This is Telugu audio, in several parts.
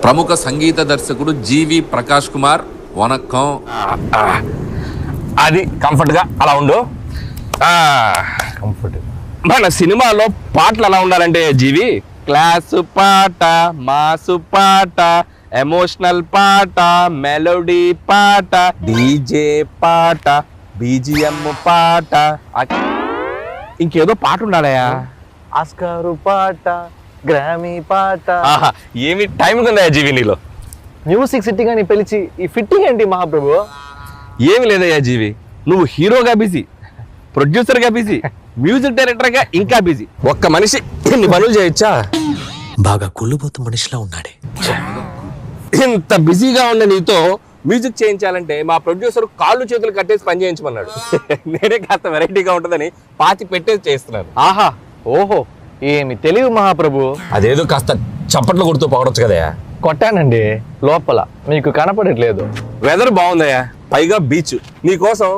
ప్రముఖ సంగీత దర్శకుడు జీవి ప్రకాష్ కుమార్ వనక్కం. అది కంఫర్ట్గా అలా ఉండు. కంఫర్ట్. మన సినిమాలో పాటలు ఎలా ఉండాలంటే జీవి, క్లాసు పాట, మాసు పాట, ఎమోషనల్ పాట, మెలోడీ పాట, డీజే పాట, బీజిఎం పాట, ఇంకేదో పాట ఉండాలయా, ఆస్కారు పాట, గ్రామీ పాట. ఏమి టైం ఉందా జీవి నీలో? మ్యూజిక్ సిట్టింగ్ అని పిలిచి ఈ ఫిట్టింగ్ ఏంటి మహాప్రభు? ఏమి లేదయ్యా జీవి, నువ్వు హీరోగా బిజీ, ప్రొడ్యూసర్గా బిజీ, మ్యూజిక్ డైరెక్టర్గా ఇంకా బిజీ. ఒక్క మనిషి ఇన్ని పనులు చేయొచ్చా? బాగా కుళ్ళుబోతు మనిషిలా ఉన్నాడే. ఇంత బిజీగా ఉన్న నీతో మ్యూజిక్ చేయించాలంటే మా ప్రొడ్యూసర్ కాళ్ళు చేతులు కట్టేసి పని చేయించమన్నాడు. నేనే కాస్త వెరైటీగా ఉంటుందని పాతి పెట్టేసి చేస్తున్నాను. ఆహా, ఓహో, ఏమి తెలివి మహాప్రభు. అదేదో కాస్త చప్పట్లు కొడుతూ పొగడొచ్చు కదయా. కొట్టానండి, లోపల మీకు కనపడట్లేదు. వెదర్ బాగుందయ్యా, పైగా బీచ్. నీకోసం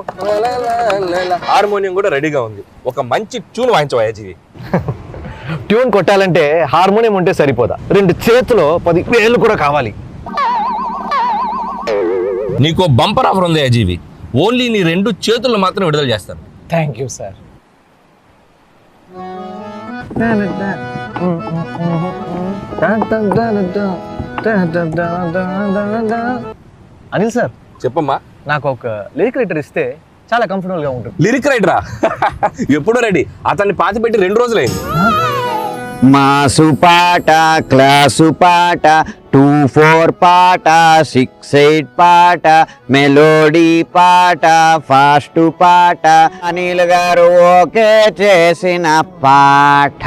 హార్మోనియం కూడా రెడీగా ఉంది. ఒక మంచి ట్యూన్ వాయించవయ్యా జీవి. ట్యూన్ కొట్టాలంటే హార్మోనియం ఉంటే సరిపోదా, 2 చేతులు 10 వేలు కూడా కావాలి. నీకో బంపర్ ఆఫర్ ఉంది జీవి, ఓన్లీ నీ 2 చేతుల్లో మాత్రం విడుదల చేస్తాను. Thank you sir. Anil sir, చెప్పమ్మా. నాకు ఒక లిరిక్ రైటర్ ఇస్తే చాలా కంఫర్టబుల్ గా ఉంటుంది. లిరిక్ రైటరా? ఎప్పుడో రెడీ. అతన్ని పాతి పెట్టి 2 రోజులైంది. మాసు పాట, క్లాసు పాట, 2-4 పాట, 6-8 పాట, మెలోడీ పాట, ఫాస్ట్ పాట, అనిల్ గారు ఓకే చేసిన పాట.